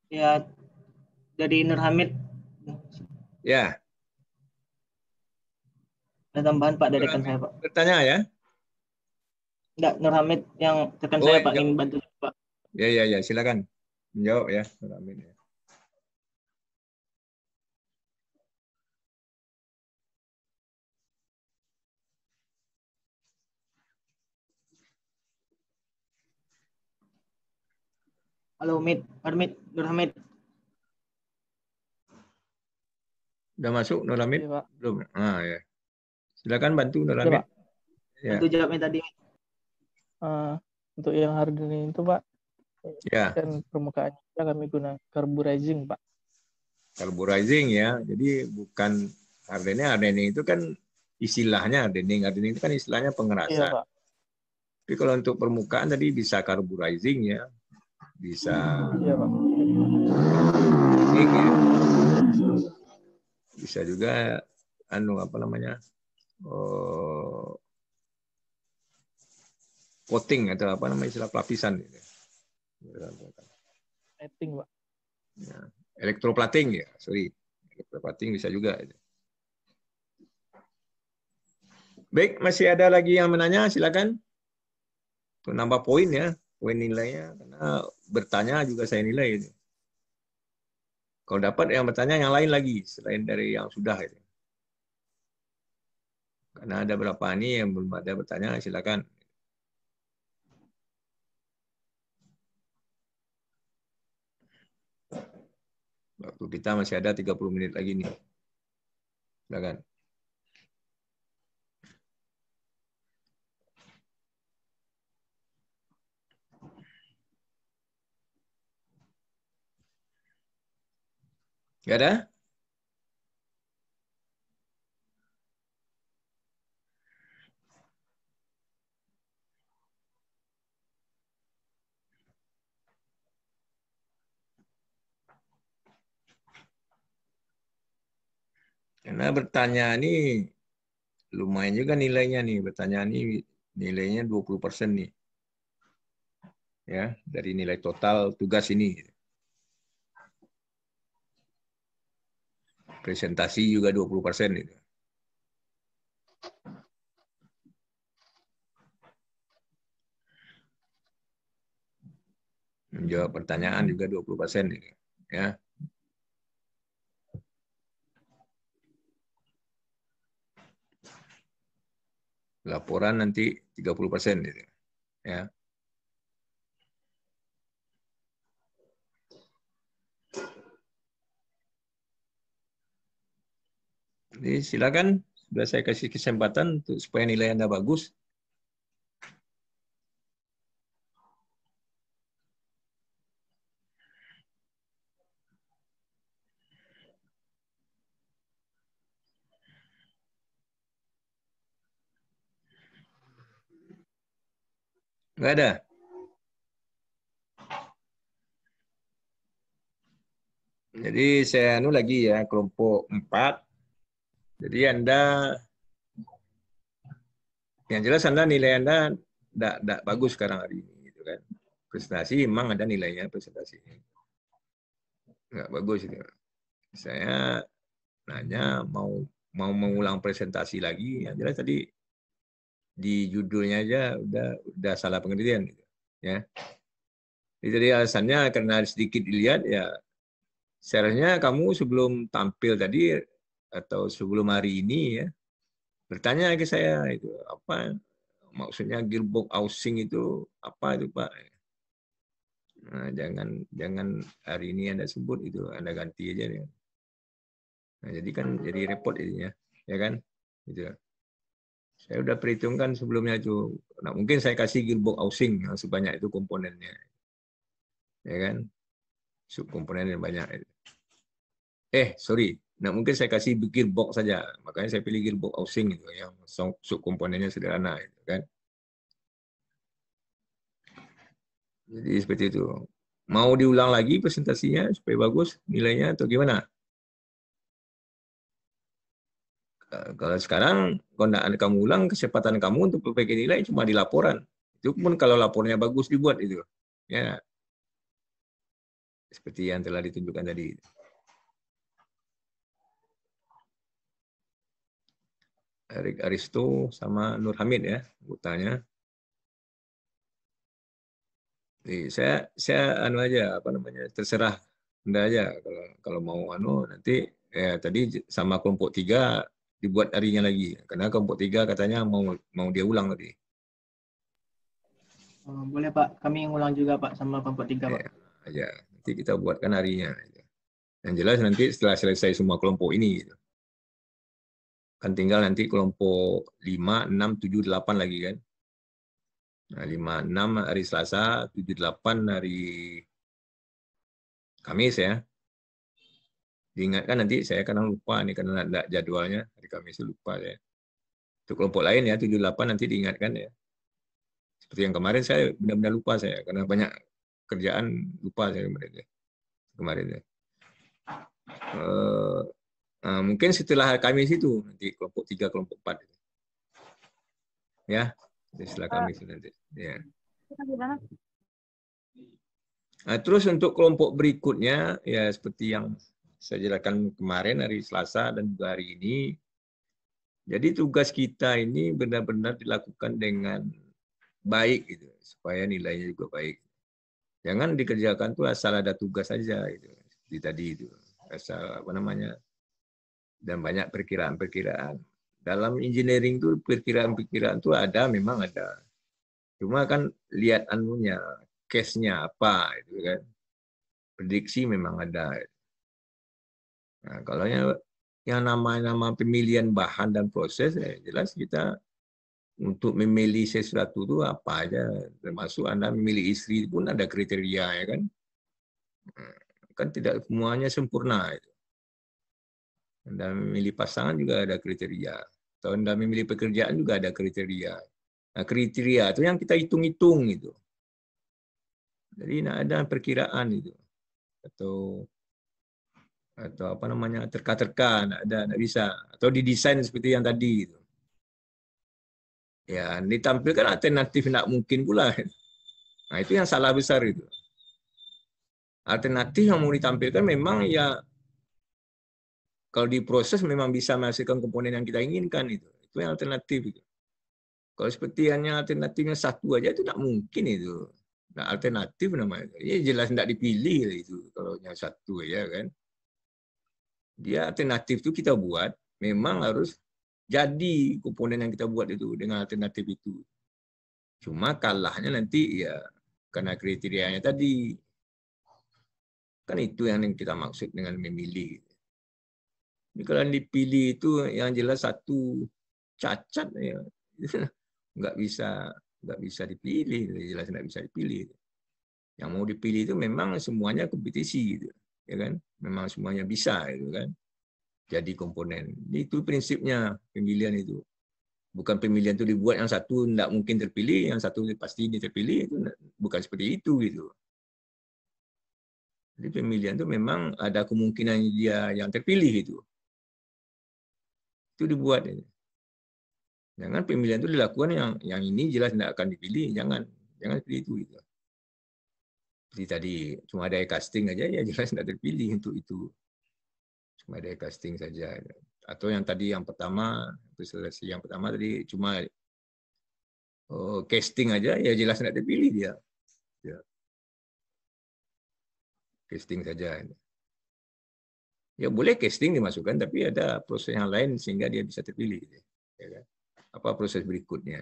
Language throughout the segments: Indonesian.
Ya, dari Nur Hamid. Ya, Ada tambahan Pak dari Nur rekan Hamid saya Pak. bertanya ya. Enggak, Nur Hamid yang rekan Oh, saya yang Pak ingin jawab. bantu Pak. Ya, ya, ya, silakan menjawab ya, Nur Hamid. Ya. Halo Mid, Armid, Nur Hamid. Udah masuk Nur Hamid? Iya Pak. Belum. Ah, ya. Silakan bantu Nur Iya Hamid. Pak. Ya, Bantu jawabnya tadi. Eh, untuk yang harga ini itu Pak, ya. kan permukaannya kita kami guna carburizing Pak. Carburizing ya. Jadi bukan hardening itu kan istilahnya hardening. Hardening itu kan istilahnya Iya pengerasan. Pak. Tapi kalau untuk permukaan tadi bisa carburizing ya, bisa Iya Pak. ini ya. Bisa juga anu apa namanya? Oh, coating atau apa namanya istilah pelapisan gitu. Netting Pak. Ya. Elektroplating ya, sorry. Elektroplating bisa juga. Baik, masih ada lagi yang menanya, silakan. Untuk nambah poin ya, poin nilainya. Karena bertanya juga saya nilai. Gitu. Kalau dapat yang bertanya yang lain lagi, selain dari yang sudah. Gitu. Karena ada beberapa ini yang belum ada bertanya, silakan. Waktu kita masih ada 30 menit lagi nih. Silakan. Gak ada? Karena bertanya ini lumayan juga nilainya nih. Bertanya ini nilainya 20% nih. Ya, dari nilai total tugas ini. Presentasi juga 20% itu. Menjawab pertanyaan juga 20% ini. Ya. Laporan nanti 30% gitu. Ya. Jadi silakan, sudah saya kasih kesempatan untuk supaya nilai Anda bagus. Enggak ada. Jadi saya anu lagi ya, kelompok 4. Jadi Anda, yang jelas Anda nilai Anda tidak bagus sekarang hari ini. Gitu kan. Presentasi memang ada nilainya presentasi. Enggak bagus itu. Saya nanya mau mengulang presentasi lagi, yang jelas tadi di judulnya aja udah salah pengertian gitu. Ya. Jadi alasannya karena sedikit dilihat ya seharusnya kamu sebelum tampil tadi atau sebelum hari ini ya bertanya ke saya itu apa maksudnya gearbox housing itu apa itu Pak? Nah, jangan hari ini Anda sebut itu Anda ganti aja ya. Nah, jadi kan jadi repot jadinya ya kan? Gitu. Saya udah perhitungkan sebelumnya itu. Nah, mungkin saya kasih gearbox housing yang sebanyak itu komponennya. Ya kan? Subkomponen yang banyak. Sorry. Nah, mungkin saya kasih gearbox saja. Makanya saya pilih gearbox housing itu yang subkomponennya sederhana itu kan. Jadi seperti itu. Mau diulang lagi presentasinya supaya bagus nilainya atau gimana? Kalau sekarang kalau tidak kamu ulang kesempatan kamu untuk perbaiki nilai cuma di laporan. Itu pun kalau lapornya bagus dibuat itu. Ya, seperti yang telah ditunjukkan tadi. Erik Aristo sama Nur Hamid ya, anggotanya. Jadi saya anu aja apa namanya, terserah Anda aja kalau mau anu nanti tadi sama kelompok 3 dibuat harinya lagi. Karena kelompok 3 katanya mau dia ulang tadi. Boleh Pak, kami ulang juga Pak sama kelompok 3 Pak. Aja. Nanti kita buatkan harinya. Yang jelas nanti setelah selesai semua kelompok ini gitu. Kan tinggal nanti kelompok 5, 6, 7, 8 lagi kan. Nah, 5, 6 hari Selasa, 7, 8 hari Kamis ya. Diingatkan nanti, saya kadang lupa nih karena ada jadwalnya, hari Kamis lupa saya. Untuk kelompok lain ya, 7, 8 nanti diingatkan ya. Seperti yang kemarin saya benar-benar lupa saya, karena banyak kerjaan lupa saya kemarin ya. Mungkin setelah Kamis itu, nanti kelompok 3, kelompok 4. Ya, setelah Kamis nanti. Ya. Nah, terus untuk kelompok berikutnya, ya seperti yang saya jelaskan kemarin hari Selasa dan juga hari ini. Jadi tugas kita ini benar-benar dilakukan dengan baik, gitu, supaya nilainya juga baik. Jangan dikerjakan tuh asal ada tugas saja, gitu. Seperti tadi itu, asal apa namanya, dan banyak perkiraan-perkiraan. Dalam engineering tuh perkiraan-perkiraan tuh ada, memang ada. Cuma kan lihat anunya, case-nya apa, itu kan. Prediksi memang ada. Nah, kalau yang nama pemilihan bahan dan proses, jelas kita untuk memilih sesuatu itu apa aja. Termasuk Anda memilih istri pun ada kriteria, ya kan. Kan tidak semuanya sempurna. Itu. Anda memilih pasangan juga ada kriteria. Atau Anda memilih pekerjaan juga ada kriteria. Nah, kriteria itu yang kita hitung-hitung itu. Jadi ada perkiraan itu. Atau apa namanya, terka-terka, nggak bisa. Atau didesain seperti yang tadi itu. Ya, ditampilkan alternatif tidak mungkin pula. Nah, itu yang salah besar itu. Alternatif yang mau ditampilkan memang ya kalau diproses memang bisa menghasilkan komponen yang kita inginkan itu. Itu yang alternatif itu. Kalau seperti hanya alternatifnya satu aja itu tidak mungkin itu. Nah, alternatif namanya. Ya jelas tidak dipilih itu kalau yang satu ya kan. Dia alternatif itu kita buat memang harus jadi komponen yang kita buat itu dengan alternatif itu. Cuma kalahnya nanti ya karena kriterianya tadi. Kan itu yang kita maksud dengan memilih. Jadi kalau yang dipilih itu yang jelas satu cacat ya nggak bisa dipilih, jelas nggak bisa dipilih. Yang mau dipilih itu memang semuanya kompetisi gitu, ya kan? Memang semuanya bisa itu kan. Jadi komponen. Itu prinsipnya pemilihan itu. Bukan pemilihan itu dibuat yang satu tidak mungkin terpilih, yang satu pasti ini terpilih, itu bukan seperti itu gitu. Jadi pemilihan itu memang ada kemungkinan dia yang terpilih itu. Itu dibuat. Jangan pemilihan itu dilakukan yang ini jelas tidak akan dipilih, jangan seperti itu. Gitu. Seperti tadi cuma ada casting aja ya jelas tidak terpilih untuk itu. Cuma ada casting saja. Atau yang tadi yang pertama, seleksi yang pertama tadi cuma casting aja ya jelas tidak terpilih dia. Ya. Casting saja. Ya boleh casting dimasukkan tapi ada proses yang lain sehingga dia bisa terpilih. Ya kan? Apa proses berikutnya?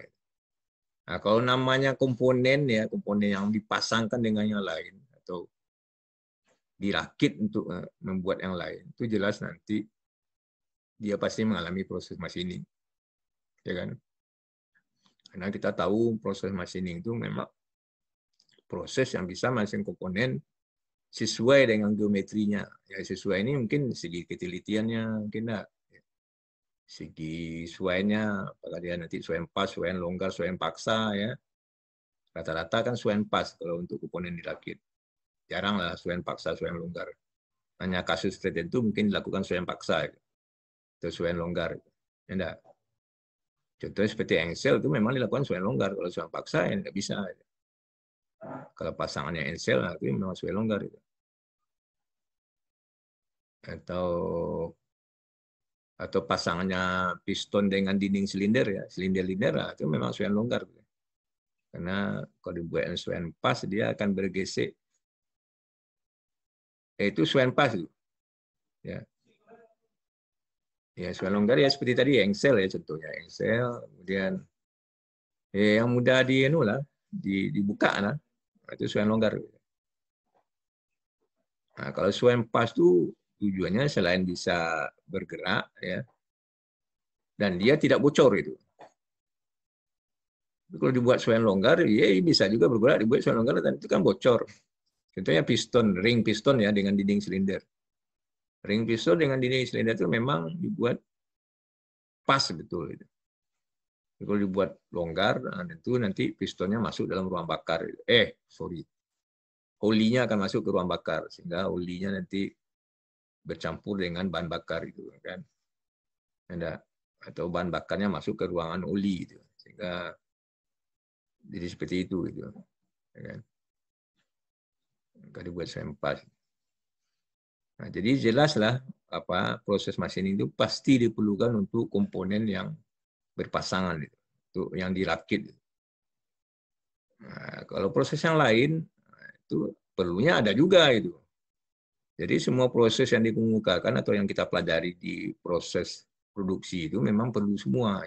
Nah, kalau namanya komponen ya komponen yang dipasangkan dengan yang lain atau dirakit untuk membuat yang lain itu jelas nanti dia pasti mengalami proses machining, ya kan? Karena kita tahu proses machining itu memang proses yang bisa menghasilkan komponen sesuai dengan geometrinya. Ya sesuai ini mungkin segi ketelitiannya mungkin enggak. Segi suainya, apakah dia nanti suai pas, suai longgar, suai paksa ya. Rata-rata kan suai pas kalau untuk komponen dirakit. Jarang lah suai paksa, suai longgar. Hanya kasus tertentu mungkin dilakukan suai paksa atau suai longgar. Ya enggak. Contohnya seperti engsel itu memang dilakukan suai longgar. Kalau suai paksa ya enggak bisa. Kalau pasangannya engsel itu memang suai longgar itu. atau pasangannya piston dengan dinding silinder ya, silinder-linder itu memang swan longgar. Karena kalau dibuat swan pas dia akan bergesek. Itu swan pas itu. Ya. Ya, swan longgar ya seperti tadi engsel ya contohnya, engsel, kemudian yang mudah dibuka lah. Itu swan longgar. Nah, kalau swan pas itu tujuannya selain bisa bergerak ya, dan dia tidak bocor itu. Kalau dibuat swan longgar, ya bisa juga bergerak, dibuat swan longgar dan itu kan bocor. Contohnya piston, ring piston ya dengan dinding silinder. Ring piston dengan dinding silinder itu memang dibuat pas betul itu. Kalau dibuat longgar, tentu nanti pistonnya masuk dalam ruang bakar. Olinya akan masuk ke ruang bakar sehingga olinya nanti bercampur dengan bahan bakar itu kan. Atau bahan bakarnya masuk ke ruangan oli itu. Sehingga jadi seperti itu gitu. Ya kan? Kalau dibuat sempas. Nah, jadi jelaslah proses machining itu pasti diperlukan untuk komponen yang berpasangan itu, untuk yang dirakit. Nah, kalau proses yang lain itu perlunya ada juga itu. Jadi semua proses yang dikemukakan atau yang kita pelajari di proses produksi itu memang perlu semua.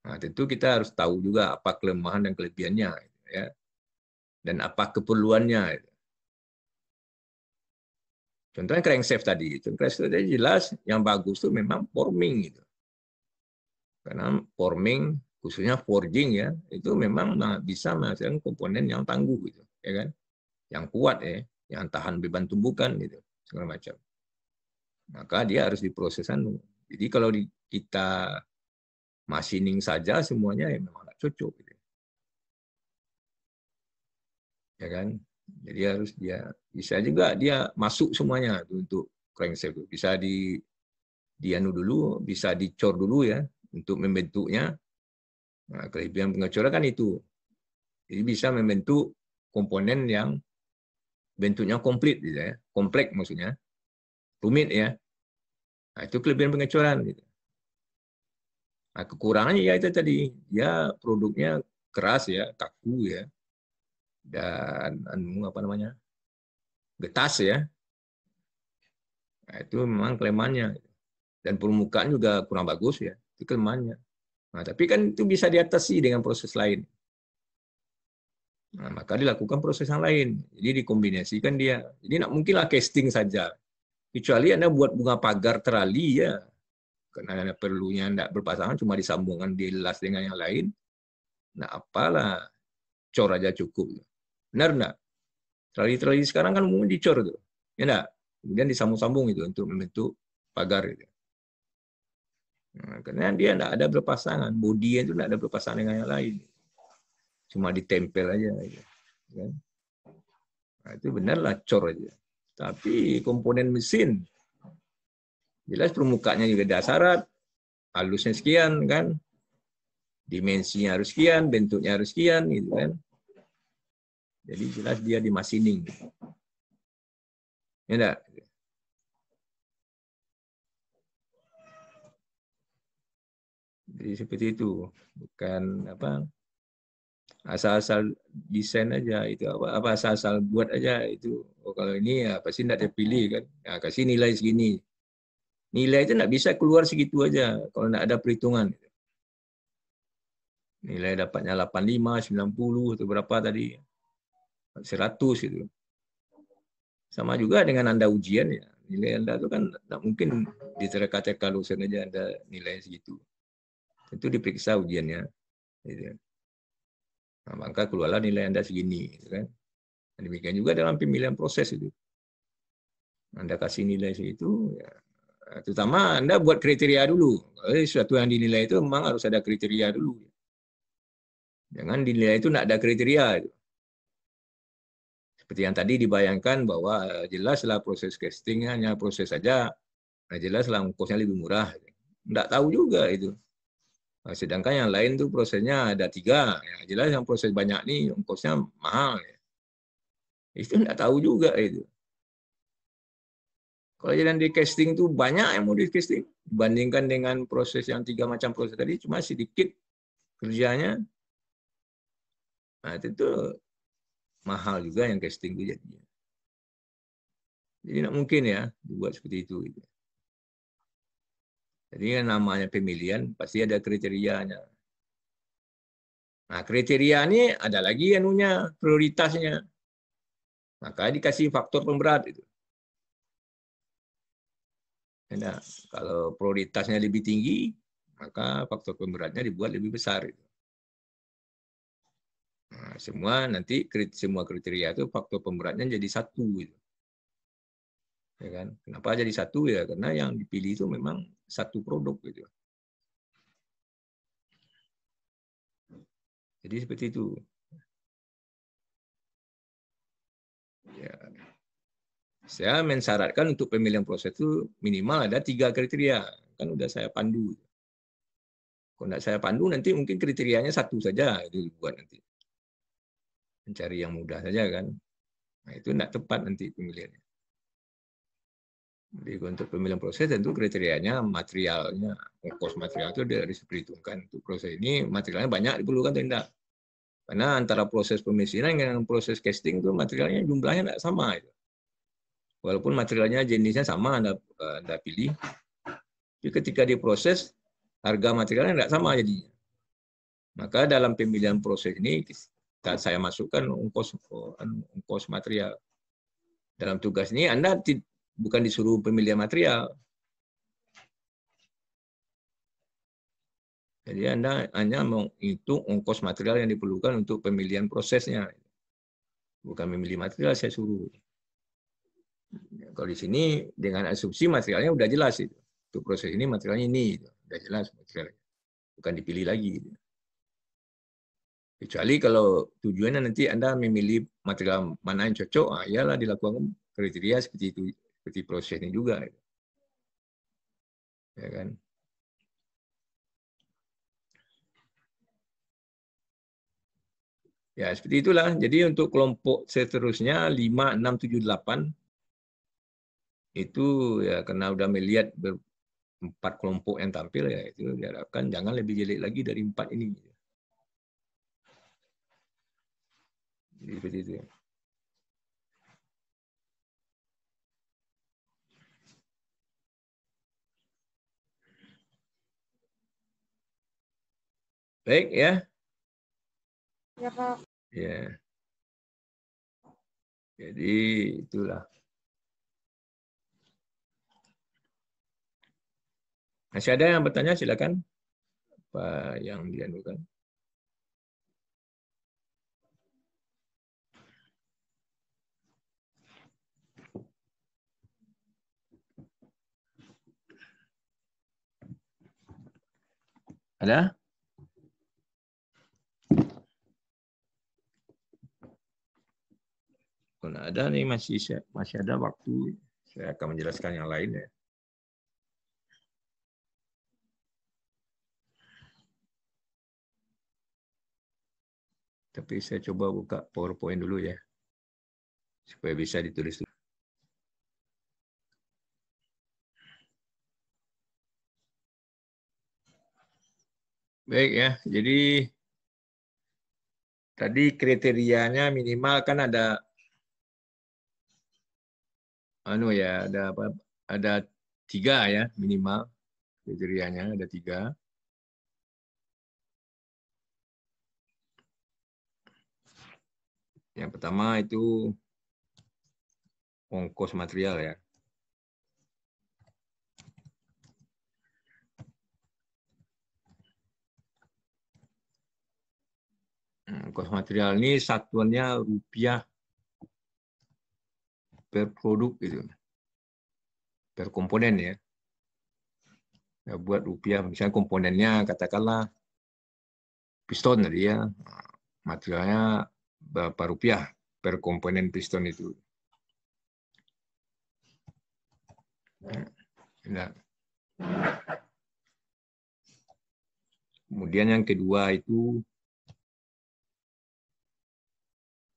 Nah, tentu kita harus tahu juga apa kelemahan dan kelebihannya, ya, dan apa keperluannya. Contohnya crankshaft tadi, crankshaft tadi jelas yang bagus itu memang forming gitu. Karena forming khususnya forging ya, itu memang bisa menghasilkan komponen yang tangguh gitu, ya kan? Yang kuat ya, yang tahan beban tumbukan gitu, segala macam. Maka dia harus diproses anu. Jadi kalau kita machining saja semuanya ya memang nggak cocok gitu. Ya kan? Jadi harus dia bisa juga dia masuk semuanya untuk crankshaft. Bisa dianu dulu, bisa dicor dulu ya untuk membentuknya. Nah, kelebihan pengecoran kan itu. Jadi bisa membentuk komponen yang bentuknya komplit gitu ya. Kompleks maksudnya. Rumit ya. Nah, itu kelebihan pengecoran gitu. Nah, kekurangannya ya itu tadi, ya produknya keras ya, kaku ya. Dan getas ya. Nah, itu memang kelemahannya. Dan permukaan juga kurang bagus ya. Itu kelemahannya. Nah, tapi kan itu bisa diatasi dengan proses lain. Nah, maka dilakukan proses yang lain. Jadi dikombinasikan dia. Jadi nggak mungkinlah casting saja. Kecuali Anda buat bunga pagar terali ya. Karena Anda perlunya tidak berpasangan, cuma disambungkan dilas dengan yang lain. Nah, apalah. Cor aja cukup. Benar enggak? Terali-terali sekarang kan umumnya dicor tuh. Ya enggak? Kemudian disambung-sambung itu untuk membentuk pagar itu. Nah, karena dia tidak ada berpasangan, bodinya itu tidak ada berpasangan dengan yang lain, cuma ditempel aja, kan? Nah, itu benarlah cor aja. Tapi komponen mesin, jelas permukaannya juga ada syarat, halusnya sekian, kan? Dimensinya harus sekian, bentuknya harus sekian, gitu kan? Jadi jelas dia di machining, ya enggak? Jadi seperti itu, bukan asal-asal desain aja itu apa asal-asal buat aja itu. Kalau ini ya pasti tidak terpilih kan. Nah, kasih nilai segini. Nilai itu tidak bisa keluar segitu aja kalau tidak ada perhitungan. Nilai dapatnya 85, 90 atau berapa tadi? 100 itu. Sama juga dengan Anda ujian ya. Nilai Anda itu kan tidak mungkin diterka-terka dosen aja Anda nilai segitu. Itu diperiksa ujiannya. Gitu. Nah, maka keluarlah nilai Anda segini. Gitu kan. Dan demikian juga dalam pemilihan proses itu. Anda kasih nilai segitu, ya, terutama Anda buat kriteria dulu. Sesuatu yang dinilai itu memang harus ada kriteria dulu. Jangan dinilai itu tidak ada kriteria. Seperti yang tadi dibayangkan bahwa jelaslah proses castingnya hanya proses saja, nah jelaslah ongkosnya lebih murah. Tidak tahu juga itu. Nah, sedangkan yang lain tuh prosesnya ada 3. Ya, jelas yang proses banyak nih ongkosnya mahal. Ya. Itu tidak tahu juga itu. Kalau jalan di casting tuh banyak yang mau di casting dibandingkan dengan proses yang 3 macam proses tadi, cuma sedikit kerjanya. Nah, itu mahal juga yang casting itu jadinya. Jadi tidak mungkin ya dibuat seperti itu. Jadi yang namanya pemilihan pasti ada kriterianya. Nah, kriteria ini ada lagi anunya, prioritasnya. Maka dikasih faktor pemberat itu. Nah, kalau prioritasnya lebih tinggi, maka faktor pemberatnya dibuat lebih besar. Nah, semua kriteria itu faktor pemberatnya jadi satu. Gitu. Ya kan? Kenapa jadi satu ya? Karena yang dipilih itu memang satu produk. Gitu. Jadi seperti itu. Ya. Saya mensyaratkan untuk pemilihan proses itu minimal ada 3 kriteria. Kan udah saya pandu. Kalau tidak saya pandu, nanti mungkin kriterianya satu saja itu dibuat nanti. Mencari yang mudah saja kan. Nah, itu tidak tepat nanti pemilihannya. Jadi untuk pemilihan proses tentu kriterianya materialnya, ongkos material itu harus diperhitungkan. Untuk proses ini materialnya banyak diperlukan atau tidak. Karena antara proses pemesinan dengan proses casting itu materialnya jumlahnya tidak sama. Itu. Walaupun materialnya jenisnya sama, Anda pilih. Tapi ketika diproses, harga materialnya tidak sama jadinya. Maka dalam pemilihan proses ini, saya masukkan ongkos material. Dalam tugas ini, Anda bukan disuruh pemilihan material. Jadi Anda hanya menghitung ongkos material yang diperlukan untuk pemilihan prosesnya. Bukan memilih material, saya suruh. Kalau di sini, dengan asumsi materialnya udah jelas. Itu. Untuk proses ini, materialnya ini. Udah jelas materialnya. Bukan dipilih lagi. Kecuali kalau tujuannya nanti Anda memilih material mana yang cocok, iyalah dilakukan kriteria seperti itu. Seperti proses ini juga. Ya kan? Ya, seperti itulah. Jadi untuk kelompok seterusnya 5, 6, 7, 8 itu ya karena udah melihat 4 kelompok yang tampil ya itu diharapkan jangan lebih jelek lagi dari 4 ini. Jadi seperti itu. Baik ya. Ya, Pak. Ya. Jadi itulah. Masih ada yang bertanya, silakan. Apa yang dianukan? Ada? Kalau ada nih masih ada waktu, saya akan menjelaskan yang lain ya. Tapi saya coba buka PowerPoint dulu ya, supaya bisa ditulis dulu. Baik ya, jadi tadi kriterianya minimal kan ada ada 3 ya minimal kriterianya ada 3. Yang pertama itu ongkos material ya. Ongkos material ini satuannya rupiah per produk gitu. Per komponen ya. Ya buat rupiah, misalnya komponennya katakanlah piston tadi ya. Materialnya berapa rupiah per komponen piston itu. Nah. Kemudian yang kedua itu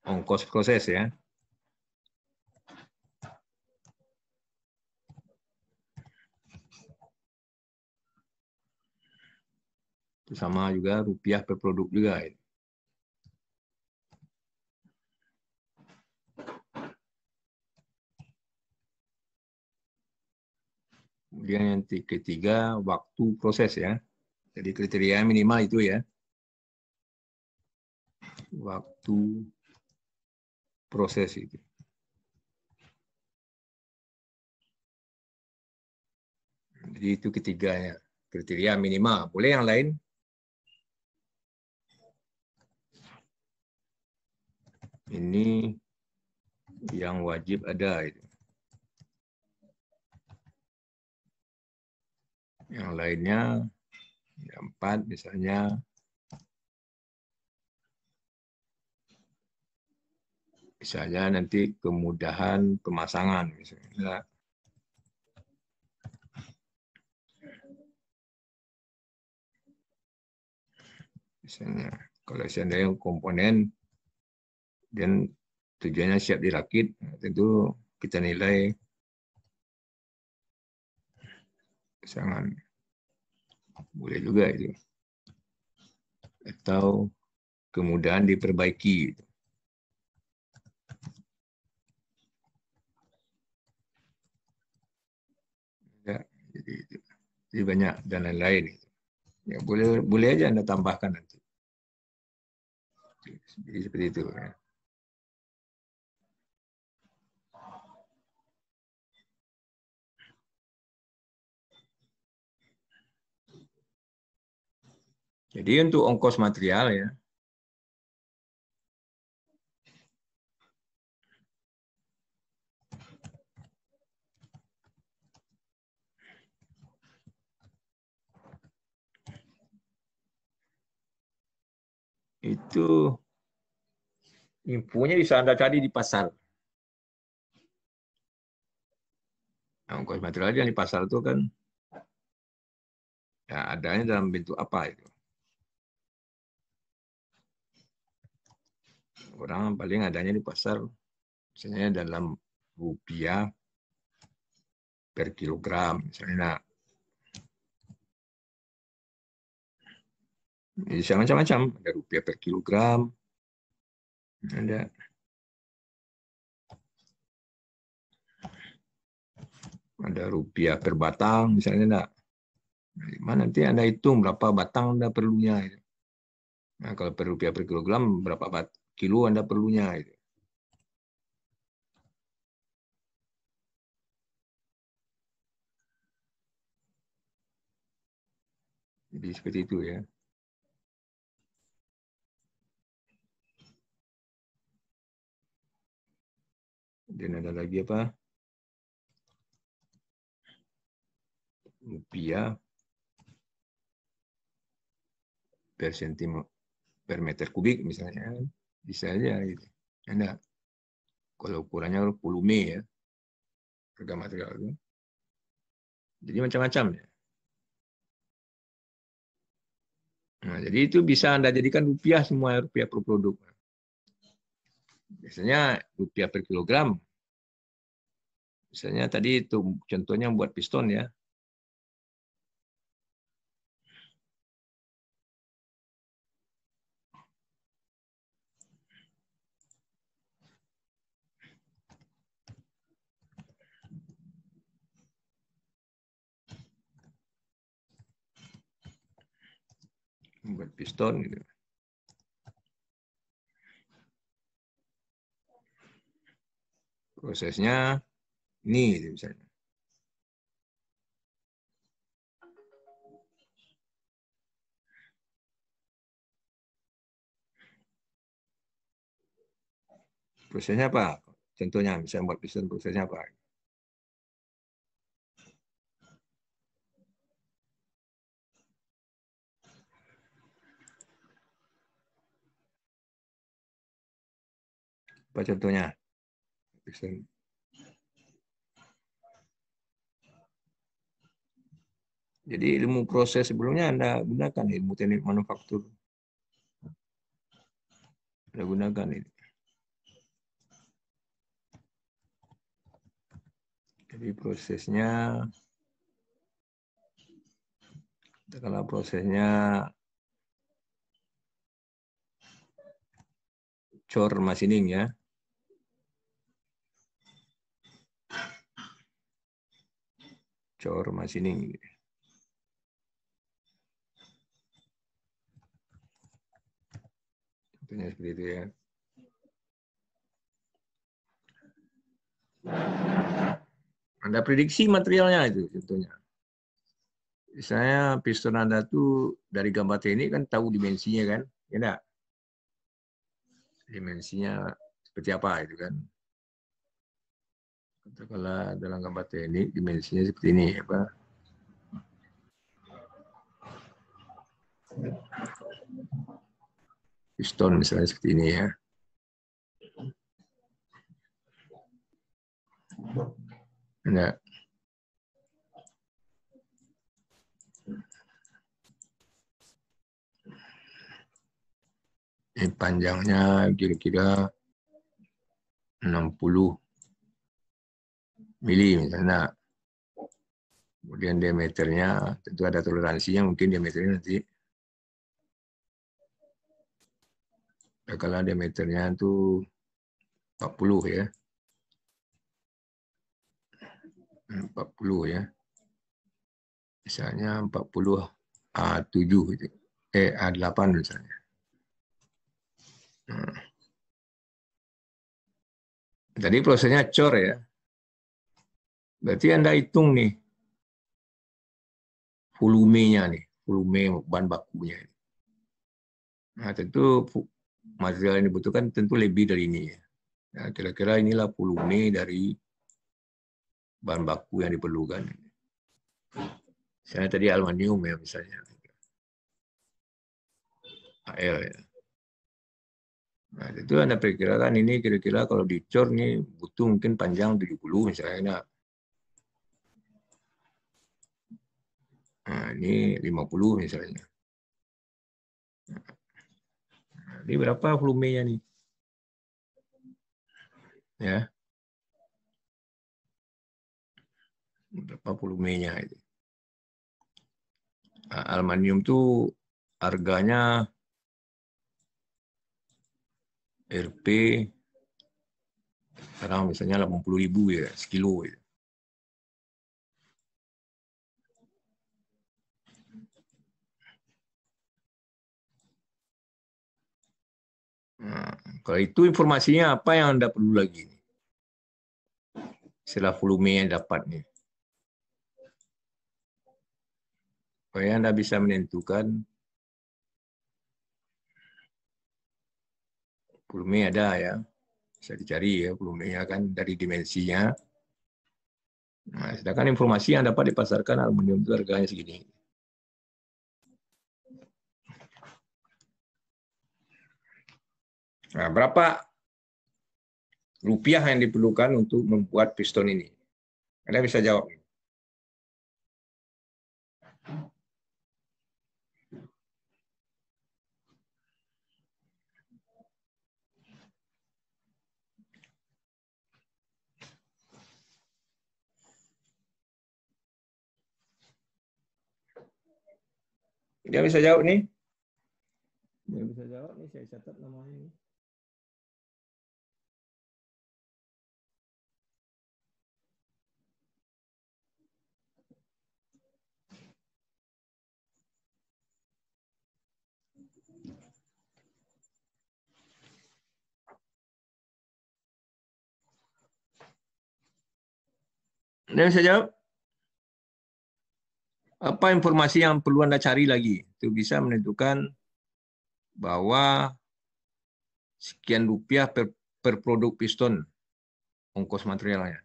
ongkos proses ya. Itu sama juga rupiah per produk juga. Kemudian yang ketiga, waktu proses ya. Jadi kriteria minimal itu ya. Waktu proses itu. Jadi itu ketiganya. Kriteria minimal. Boleh yang lain? Ini yang wajib ada itu. Yang lainnya, yang 4 misalnya, nanti kemudahan pemasangan misalnya. Misalnya kalau seandainya komponen dan tujuannya siap dirakit, tentu kita nilai pasangan. Boleh juga itu. Atau kemudahan diperbaiki. Ya, jadi banyak dan lain-lain. Ya, boleh aja Anda tambahkan nanti. Jadi seperti itu. Ya. Jadi untuk ongkos material ya, itu infonya bisa Anda cari di pasar. Nah, ongkos material yang di pasar itu kan ya adanya dalam bentuk apa itu. Orang paling adanya di pasar, misalnya dalam rupiah per kilogram, misalnya. Bisa macam-macam, ada rupiah per kilogram, ada rupiah per batang, misalnya enggak. Nah, nanti Anda hitung berapa batang Anda perlunya. Nah, kalau per rupiah per kilogram, berapa kilo Anda perlunya. Jadi seperti itu ya. Dan ada lagi apa? Rupiah per meter kubik misalnya. Bisa aja gitu. Anda kalau ukurannya volume ya. Harga material itu. Jadi macam-macam ya. Nah, jadi itu bisa Anda jadikan rupiah semua, rupiah per produk. Biasanya rupiah per kilogram. Misalnya tadi itu contohnya buat piston ya. Buat piston gitu. Prosesnya ini gitu misalnya. Prosesnya apa? Contohnya misalnya buat piston prosesnya apa? Apa contohnya? Piston. Jadi ilmu proses sebelumnya Anda gunakan ilmu teknik manufaktur. Anda gunakan itu. Jadi prosesnya, katakanlah prosesnya cor machining ya. Cor machining. Contohnya seperti itu ya. Anda prediksi materialnya itu contohnya. Misalnya piston Anda tuh dari gambar teknik kan tahu dimensinya kan, ya enggak? Dimensinya seperti apa itu kan. Katakanlah dalam gambar teknik dimensinya seperti ini apa? Piston misalnya seperti ini ya. Enggak. Ini panjangnya kira-kira 60 mili misalnya. Kemudian diameternya tentu ada toleransinya, mungkin diameternya nanti kalau diameternya itu 40 ya. 40 ya. Misalnya 40 A7 gitu. A8 misalnya. Tadi prosesnya cor ya. Berarti Anda hitung nih volumenya nih, volume bahan bakunya. Nah, tentu material yang dibutuhkan tentu lebih dari ini ya. Nah, kira-kira inilah volume dari bahan baku yang diperlukan. Misalnya tadi aluminium ya misalnya. AL ya. Nah, itu Anda perkirakan ini kira-kira kalau dicor nih butuh mungkin panjang 70 misalnya. Nah, ini 50 misalnya. Nah, ini berapa volumenya nih? Ya. Berapa volumenya itu? Nah, aluminium tuh harganya Rp sekarang misalnya 80.000 ya sekilo ya. Nah, kalau itu informasinya apa yang Anda perlu lagi? Setelah volume yang dapat nih. Supaya Anda bisa menentukan volume ada ya. Bisa dicari ya volumenya kan dari dimensinya. Nah, sedangkan informasi yang dapat dipasarkan aluminium itu harganya segini. Nah, berapa rupiah yang diperlukan untuk membuat piston ini? Anda bisa jawab. Dia bisa jawab nih. Dia bisa jawab nih, saya catat namanya. Dia bisa jawab. Apa informasi yang perlu Anda cari lagi? Itu bisa menentukan bahwa sekian rupiah per produk piston ongkos materialnya.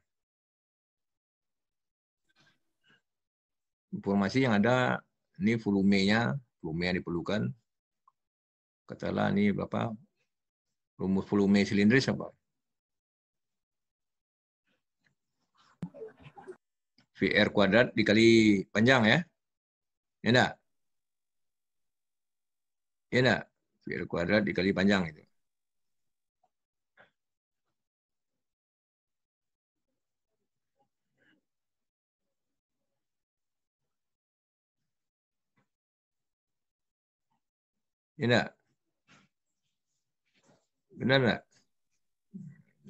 Informasi yang ada, ini volumenya, volume yang diperlukan. Katakanlah ini berapa? Rumus volume silindris apa? VR kuadrat dikali panjang ya. Ya enggak? Ya enggak? VR kuadrat dikali panjang itu. Ya enggak? Benar nggak?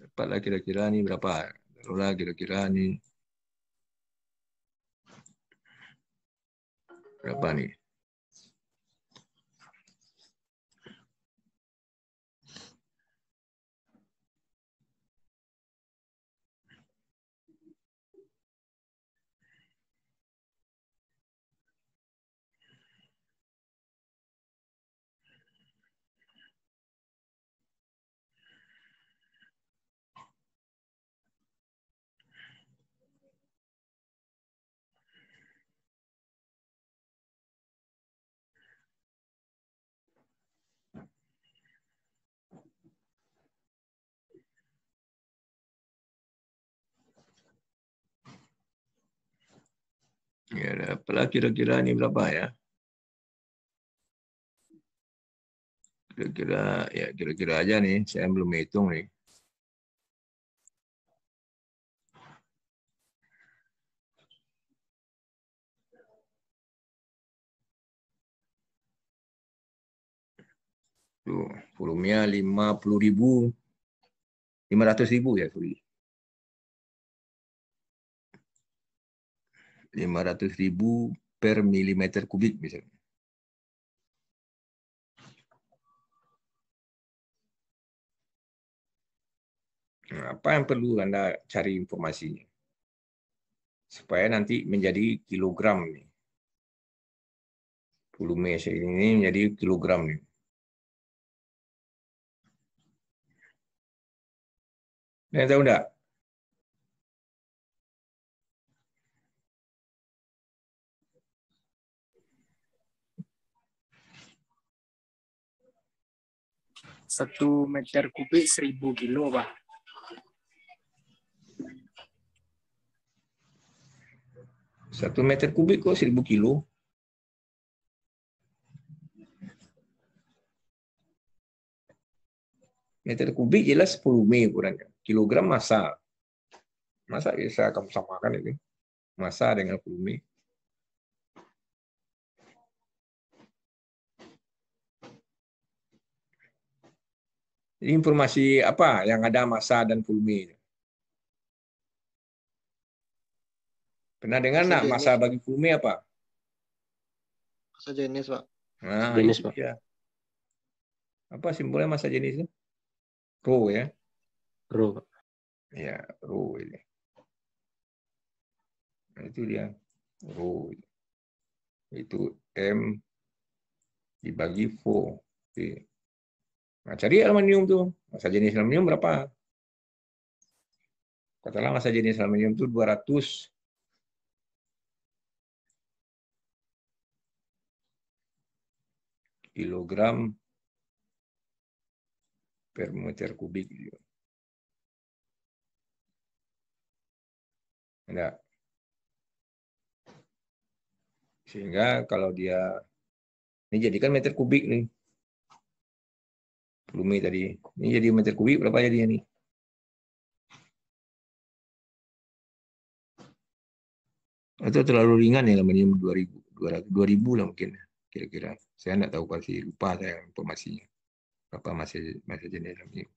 Dapatlah kira-kira nih berapa? Taruhlah kira-kira nih berapa nih? Ya, dapatlah kira-kira nih berapa ya? Kira-kira ya kira-kira aja nih, saya belum hitung nih. Tuh, volumenya 50.000, 500.000 ya, sorry. 500.000 per milimeter kubik misalnya. Nah, apa yang perlu Anda cari informasinya? Supaya nanti menjadi kilogram nih. Volume ini menjadi kilogram nih. Anda tahu enggak? Satu meter kubik 1.000 kilo, Pak. 1 meter kubik kok 1.000 kilo? Meter kubik jelas volume ukurannya. Kilogram massa. Masa bisa kamu samakan itu? Massa dengan volume. Jadi informasi apa yang ada massa dan volume? Pernah dengar nggak massa bagi volume apa? Massa jenis, Pak. Nah, Jenis, itu Pak. dia. Apa simbolnya massa jenisnya? Rho ya. Rho, Pak. Ya, Rho ini. Nah, itu dia. Rho. Itu M dibagi Vo. Oke. Nah, cari aluminium tuh. Massa jenis aluminium berapa? Katakanlah massa jenis aluminium itu 200 kilogram per meter kubik. Enggak. Sehingga kalau dia ini jadikan meter kubik nih. Volume tadi. Ini jadi meter kubik berapa jadinya nih? Itu terlalu ringan ya aluminium 2000 lah mungkin kira-kira. Saya enggak tahu pasti, lupa saya informasinya. Berapa masih jenis aluminium.